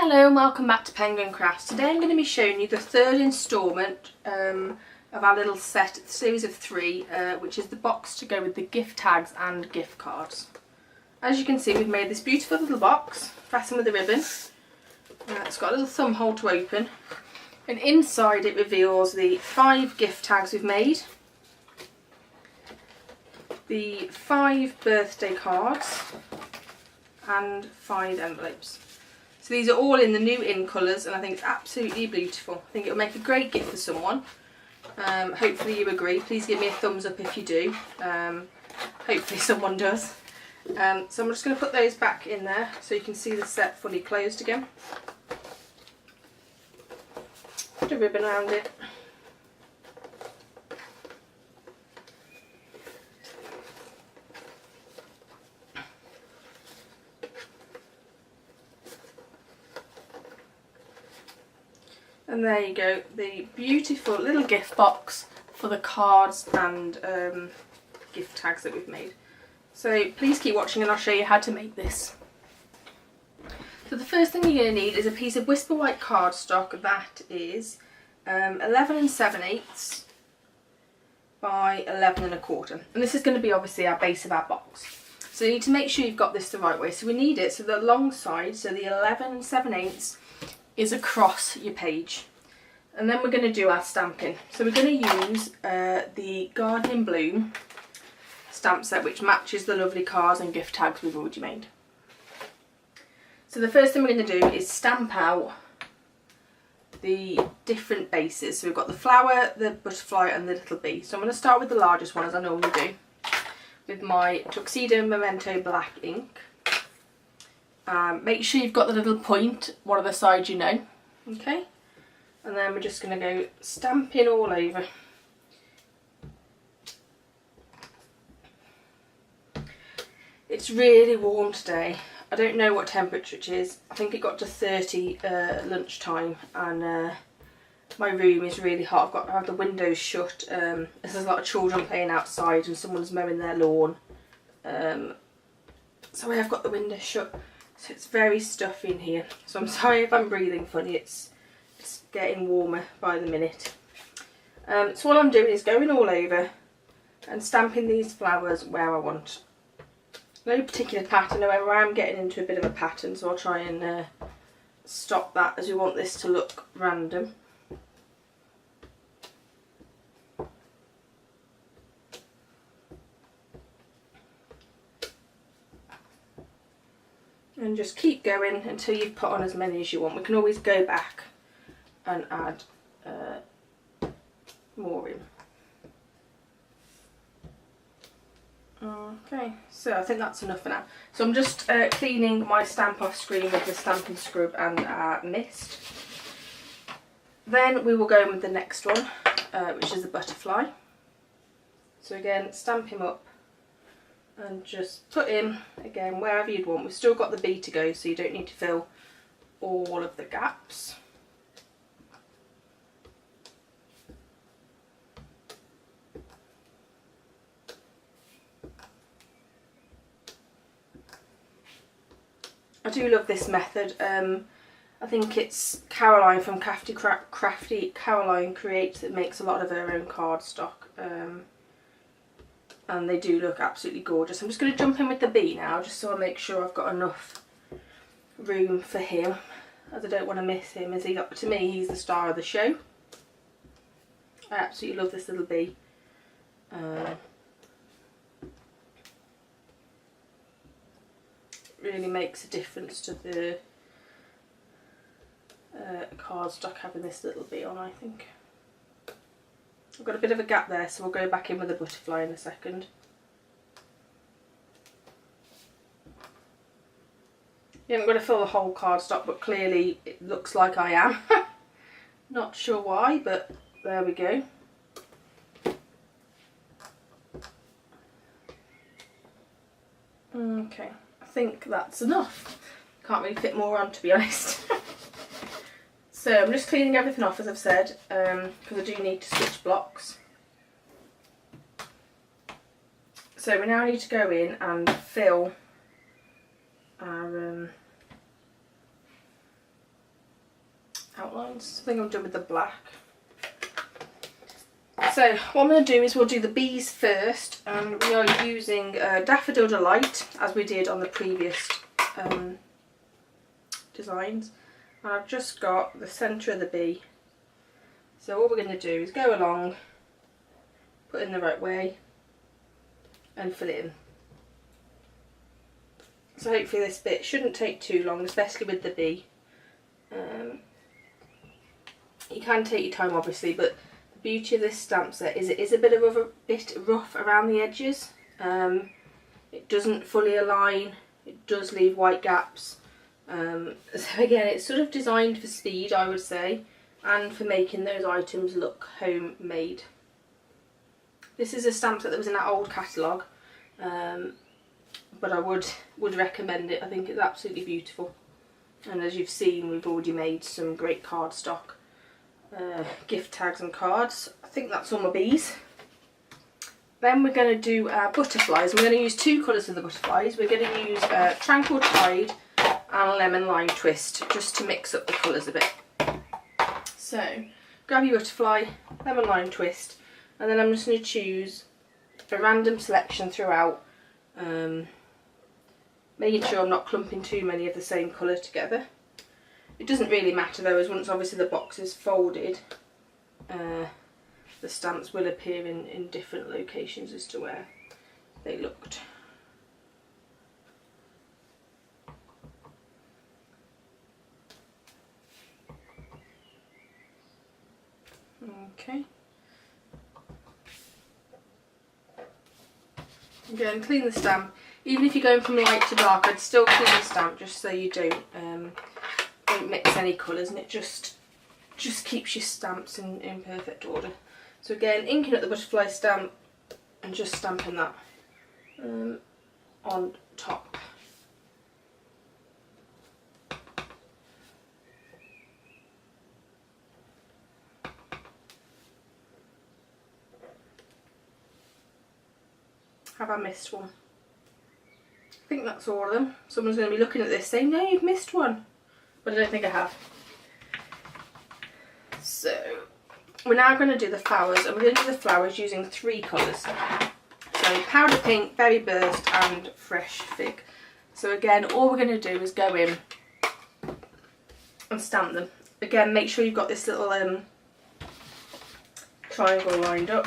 Hello and welcome back to Penguin Crafts. Today I'm going to be showing you the third instalment of our little set, series of three, which is the box to go with the gift tags and gift cards. As you can see, we've made this beautiful little box, fastened with a ribbon. It's got a little thumb hole to open, and inside it reveals the 5 gift tags we've made, the 5 birthday cards and 5 envelopes. So these are all in the new in colours, and I think it's absolutely beautiful. I think it'll make a great gift for someone. Hopefully you agree. Please give me a thumbs up if you do. Hopefully someone does. So I'm just going to put those back in there so you can see the set fully closed again. Put a ribbon around it. And there you go, the beautiful little gift box for the cards and gift tags that we've made. So please keep watching and I'll show you how to make this. So the first thing you're going to need is a piece of Whisper White cardstock that is 11 7/8 by 11 1/4. And this is going to be obviously our base of our box. So you need to make sure you've got this the right way. So we need it so the long side, so the 11 7/8 is across your page, and then we're going to do our stamping. So we're going to use the Gardening Bloom stamp set, which matches the lovely cards and gift tags we've already made. So the first thing we're going to do is stamp out the different bases. So we've got the flower, the butterfly and the little bee. So I'm going to start with the largest one, as I normally do, with my Tuxedo Memento black ink. Make sure you've got the little point, one of the sides you know, okay? And then we're just going to go stamping all over. It's really warm today. I don't know what temperature it is. I think it got to 30 lunchtime, and my room is really hot. I've got to have the windows shut. There's a lot of children playing outside and someone's mowing their lawn. So I have got the windows shut. So it's very stuffy in here. So I'm sorry if I'm breathing funny, it's getting warmer by the minute. So what I'm doing is going all over and stamping these flowers where I want. No particular pattern, however I am getting into a bit of a pattern, so I'll try and stop that, as we want this to look random. And just keep going until you've put on as many as you want. We can always go back and add more in. Okay, so I think that's enough for now. So I'm just cleaning my stamp off screen with the Stampin' Scrub and mist. Then we will go in with the next one, which is the butterfly. So again, stamp him up and just put in again wherever you'd want. We've still got the bee to go, so you don't need to fill all of the gaps. I do love this method. I think it's Caroline from Crafty Caroline Creates that makes a lot of her own cardstock. And they do look absolutely gorgeous. I'm just going to jump in with the bee now, just so I make sure I've got enough room for him, as I don't want to miss him, as to me he's the star of the show. I absolutely love this little bee. Really makes a difference to the cardstock having this little bee on, I think. I've got a bit of a gap there, so we'll go back in with the butterfly in a second. You haven't got to fill the whole cardstock, but clearly it looks like I am. Not sure why, but there we go. Okay, I think that's enough. Can't really fit more on, to be honest. So I'm just cleaning everything off, as I've said, because I do need to switch blocks. So we now need to go in and fill our outlines. I think I'm done with the black. So what I'm going to do is we'll do the bees first, and we are using Daffodil Delight as we did on the previous designs. And I've just got the centre of the bee. So what we're going to do is go along, put it in the right way and fill it in. So hopefully this bit shouldn't take too long, especially with the bee. You can take your time obviously, but the beauty of this stamp set is it is a bit rough around the edges. It doesn't fully align, it does leave white gaps. So again, it's sort of designed for speed, I would say, and for making those items look homemade. This is a stamp set that was in that old catalogue, but I would recommend it. I think it's absolutely beautiful. And as you've seen, we've already made some great cardstock gift tags and cards. I think that's all my bees. Then we're going to do butterflies. We're going to use two colours of the butterflies. We're going to use Tranquil Tide and Lemon Lime Twist, just to mix up the colours a bit. So grab your butterfly, Lemon Lime Twist, and then I'm just going to choose a random selection throughout, making sure I'm not clumping too many of the same colour together. It doesn't really matter though, as once obviously the box is folded, the stamps will appear in different locations as to where they looked. Okay. Again, clean the stamp. Even if you're going from light to dark, I'd still clean the stamp just so you don't mix any colours, and it just keeps your stamps in perfect order. So again, inking at the butterfly stamp and just stamping that on top. Have I missed one? I think that's all of them. Someone's going to be looking at this saying, no, you've missed one. But I don't think I have. So we're now going to do the flowers, and we're going to do the flowers using three colours. So Powder Pink, Berry Burst and Fresh Fig. So again, all we're going to do is go in and stamp them. Again, make sure you've got this little triangle lined up.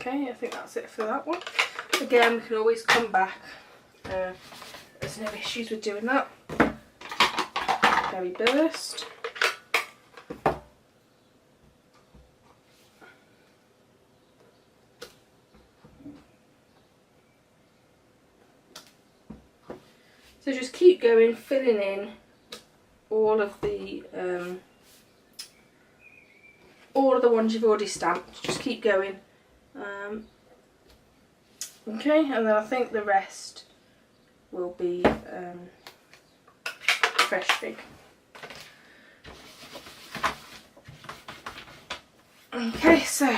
Okay, I think that's it for that one. Again, we can always come back. There's no issues with doing that. Berry Burst. So just keep going, filling in all of the ones you've already stamped. Just keep going. Okay, and then I think the rest will be Fresh Fig. Okay, so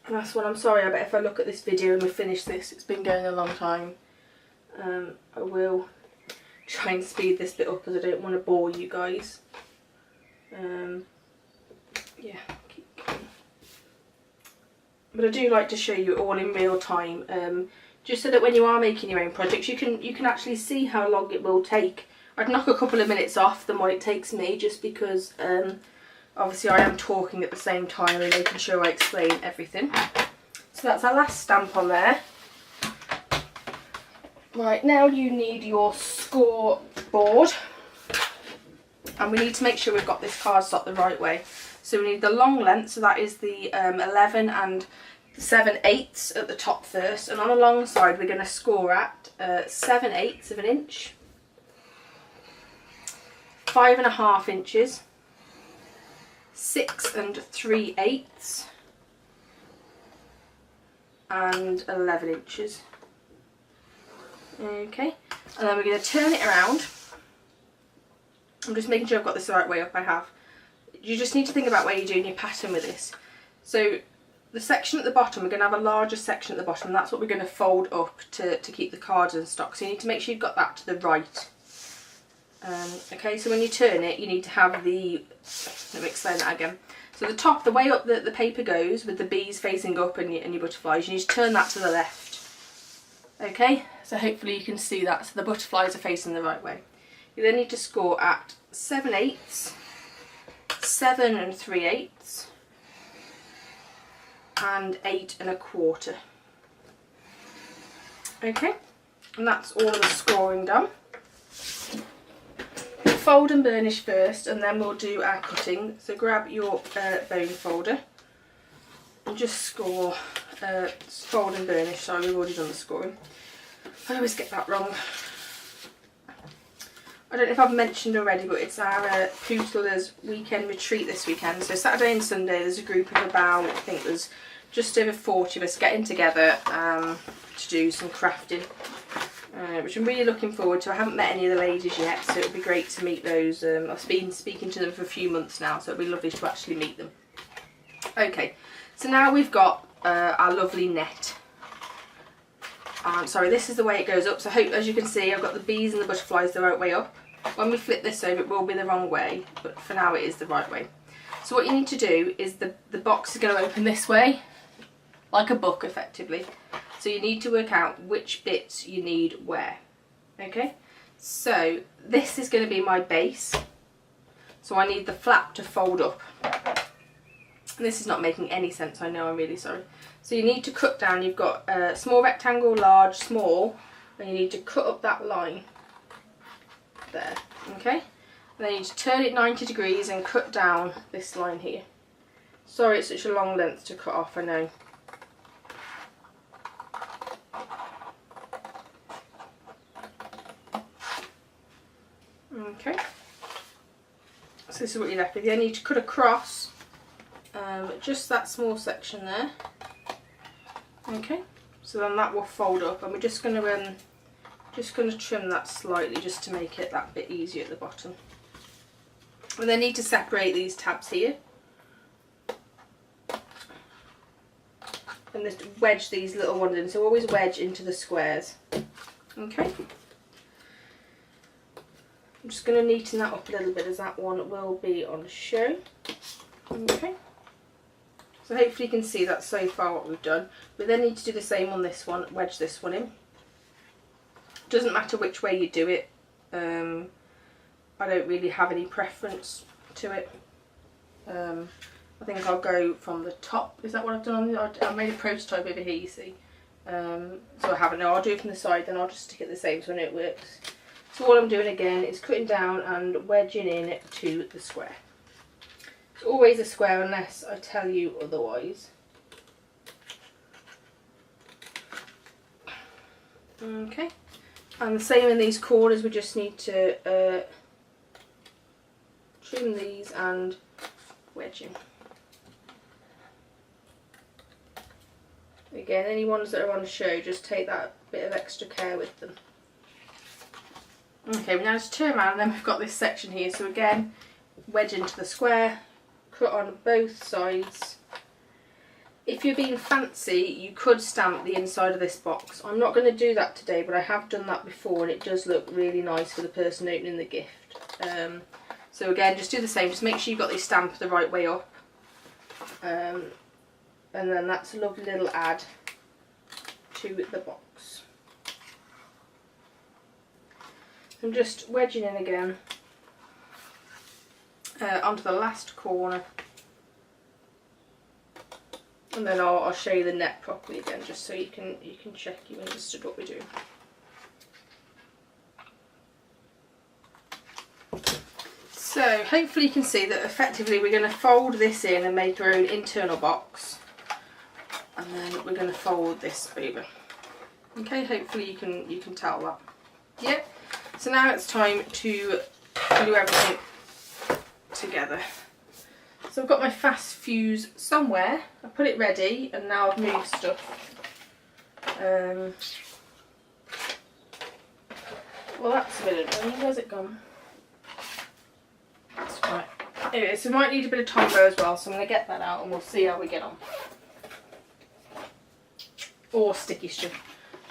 last one. I'm sorry, I bet if I look at this video and we finish this, it's been going a long time. I will try and speed this bit up because I don't want to bore you guys. Yeah, keep going. But I do like to show you all in real time, just so that when you are making your own projects, you can actually see how long it will take. I'd knock a couple of minutes off than what it takes me, just because obviously I am talking at the same time and making sure I explain everything. So that's our last stamp on there. Right, now you need your score board, and we need to make sure we've got this cardstock the right way. So we need the long length, so that is the 11 and 7/8 at the top first, and on the long side we're going to score at 7/8 of an inch, 5.5 inches, 6 3/8 and 11 inches. Okay, and then we're going to turn it around. I'm just making sure I've got this the right way up. I have. You just need to think about where you're doing your pattern with this. So the section at the bottom, we're going to have a larger section at the bottom, and that's what we're going to fold up to keep the cards in stock. So you need to make sure you've got that to the right. Okay, so when you turn it, you need to have the, let me explain that again. So the top, the way up that the paper goes with the bees facing up and your butterflies, you need to turn that to the left. Okay, so hopefully you can see that, so the butterflies are facing the right way. You then need to score at 7/8, 7 3/8 and 8 1/4. Okay, and that's all of the scoring done. We'll fold and burnish first, and then we'll do our cutting. So grab your bone folder and just score, fold and burnish. Sorry, we've already done the scoring. I always get that wrong. I don't know if I've mentioned already, but it's our Poodlers weekend retreat this weekend. So Saturday and Sunday there's a group of about, I think there's just over 40 of us getting together to do some crafting, which I'm really looking forward to. I haven't met any of the ladies yet, so it would be great to meet those. I've been speaking to them for a few months now, so it would be lovely to actually meet them. Okay, so now we've got our lovely net. Sorry, this is the way it goes up. So I hope, as you can see, I've got the bees and the butterflies the right way up. When we flip this over, it will be the wrong way, but for now it is the right way. So what you need to do is the box is going to open this way, like a book effectively. So you need to work out which bits you need where. Okay, so this is going to be my base. So I need the flap to fold up. And this is not making any sense, I know, I'm really sorry. So you need to cut down, you've got a small rectangle, large, small, and you need to cut up that line there, okay? And then you need to turn it 90 degrees and cut down this line here. Sorry it's such a long length to cut off, I know. Okay, so this is what you're left with. You need to cut across just that small section there. Okay, so then that will fold up, and we're just going to trim that slightly just to make it that bit easier at the bottom. We then need to separate these tabs here and just wedge these little ones in. So always wedge into the squares. Okay. I'm just going to neaten that up a little bit as that one will be on show. Okay. So hopefully you can see that so far what we've done. We then need to do the same on this one, wedge this one in. Doesn't matter which way you do it. I don't really have any preference to it. I think I'll go from the top. Is that what I've done? I made a prototype over here, you see. So I haven't. No, I'll do it from the side, then I'll just stick it the same so I know it works. So all I'm doing again is cutting down and wedging in to the square. It's always a square unless I tell you otherwise. Okay, and the same in these corners, we just need to trim these and wedge in. Again, any ones that are on show, just take that bit of extra care with them. Okay, we now just turn around and then we've got this section here. So again, wedge into the square, cut on both sides. If you're being fancy, you could stamp the inside of this box. I'm not going to do that today, but I have done that before and it does look really nice for the person opening the gift. So again, just do the same, just make sure you've got this stamp the right way up. And then that's a lovely little add to the box. I'm just wedging in again onto the last corner, and then I'll show you the net properly again, just so you can check you understood what we're doing. So hopefully you can see that effectively we're going to fold this in and make our own internal box, and then we're going to fold this over. Okay, hopefully you can tell that. Yep. So now it's time to glue everything together. So I've got my fast fuse somewhere. I put it ready and now I've moved stuff. Well, that's a bit annoying. Where's it gone? That's right. Anyway, so we might need a bit of Tombow as well, so I'm going to get that out and we'll see how we get on. Or sticky strip.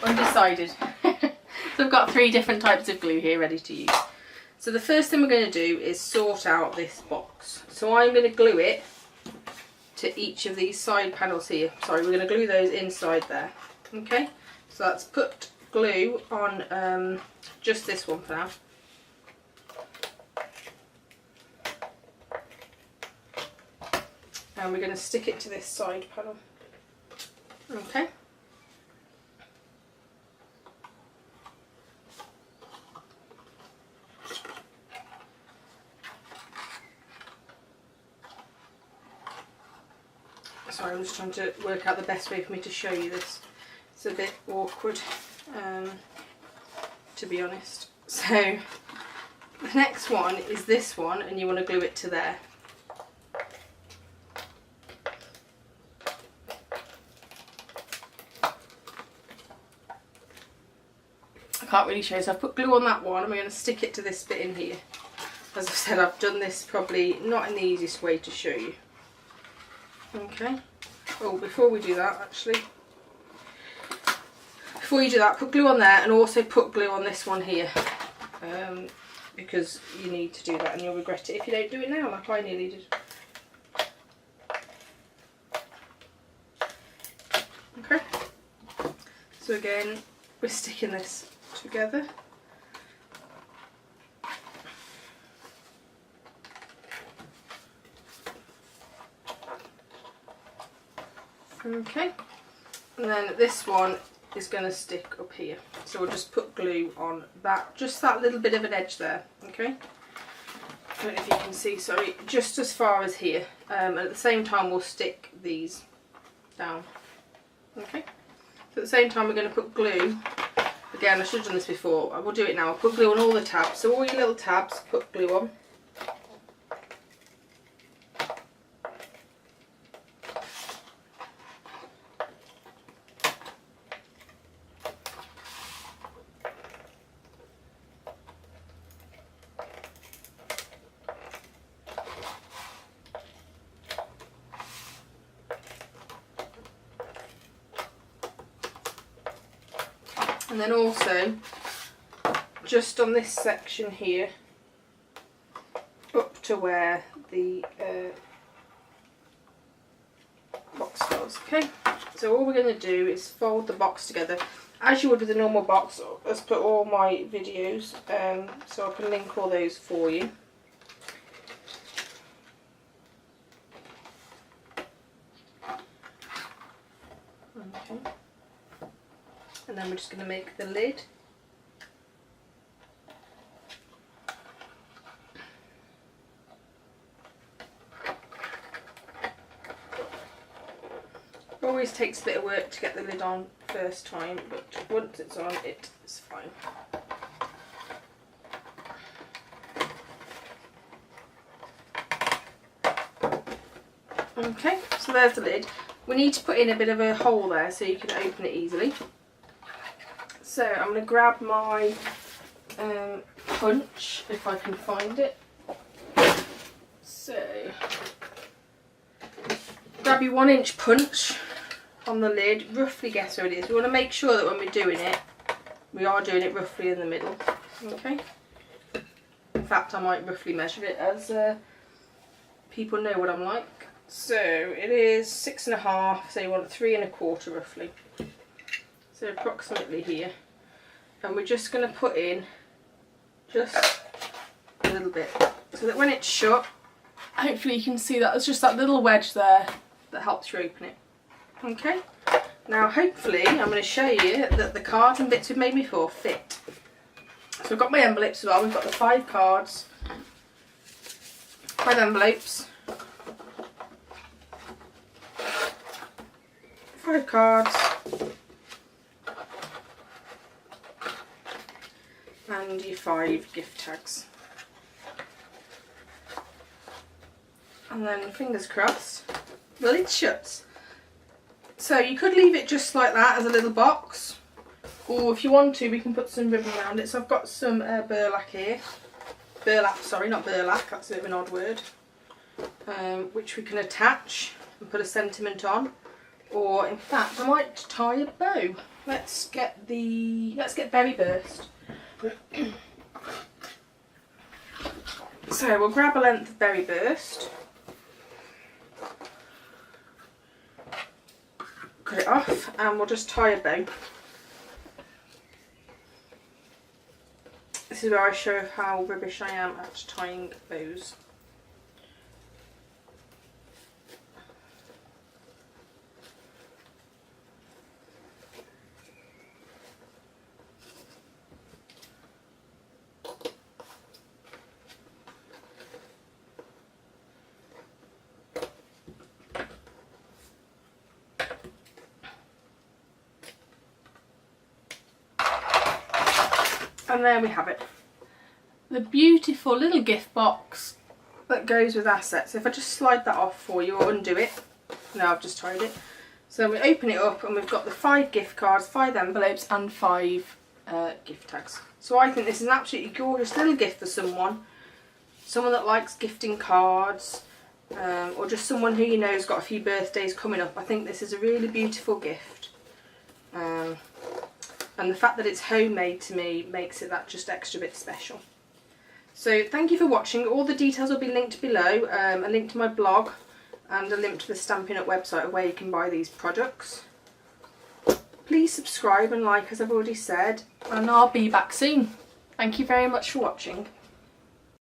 Undecided. So I've got 3 different types of glue here ready to use. So the first thing we're going to do is sort out this box. So I'm going to glue it to each of these side panels here. Sorry, we're going to glue those inside there. Okay, so let's put glue on just this one for now. And we're going to stick it to this side panel. Okay. Sorry, I'm just trying to work out the best way for me to show you this. It's a bit awkward, to be honest. So the next one is this one, and you want to glue it to there. I can't really show you, so I've put glue on that one and we're going to stick it to this bit in here. As I said, I've done this probably not in the easiest way to show you. Okay. Oh, before we do that, actually, before you do that, put glue on there and also put glue on this one here, because you need to do that and you'll regret it if you don't do it now, like I nearly did. Okay. So again, we're sticking this together. Okay, and then this one is going to stick up here, so we'll just put glue on that, just that little bit of an edge there. Okay, I don't know if you can see, sorry, just as far as here, and at the same time we'll stick these down. Okay, so at the same time we're going to put glue, again I should have done this before, I will do it now. I'll put glue on all the tabs, so all your little tabs, put glue on. And then also, just on this section here, up to where the box goes. Okay, so all we're going to do is fold the box together, as you would with a normal box. Let's put all my videos, so I can link all those for you. Okay. And then we're just going to make the lid. Always takes a bit of work to get the lid on first time, but once it's on, it's fine. Okay, so there's the lid. We need to put in a bit of a hole there so you can open it easily. So I'm going to grab my punch, if I can find it. So grab your 1-inch punch on the lid, roughly guess where it is. We want to make sure that when we're doing it, we are doing it roughly in the middle. Okay. In fact, I might roughly measure it, as people know what I'm like. So it is 6.5, so you want 3 1/4 roughly. So approximately here. And we're just going to put in just a little bit, so that when it's shut, hopefully you can see that there's just that little wedge there that helps you open it. Okay, now hopefully I'm going to show you that the cards and bits we've made before fit. So I've got my envelopes as well. We've got the 5 cards, 5 envelopes, 5 cards, and your 5 gift tags. And then fingers crossed, the lid shuts. So you could leave it just like that as a little box, or if you want to we can put some ribbon around it. So I've got some burlap here. Burlap, sorry, not burlap, that's a bit of an odd word. Which we can attach and put a sentiment on. Or in fact I might tie a bow. Let's get Berry Burst. So we'll grab a length of Berry Burst, cut it off, and we'll just tie a bow. This is where I show how rubbish I am at tying bows. And there we have it. The beautiful little gift box that goes with our set. So if I just slide that off for you or undo it. No, I've just tied it. So we open it up and we've got the 5 gift cards, 5 envelopes and 5 gift tags. So I think this is an absolutely gorgeous little gift for someone. Someone that likes gifting cards, or just someone who you know has got a few birthdays coming up. I think this is a really beautiful gift. And the fact that it's homemade to me makes it that just extra bit special. So thank you for watching. All the details will be linked below, a link to my blog and a link to the Stampin' Up website of where you can buy these products. Please subscribe and like, as I've already said, and I'll be back soon. Thank you very much for watching.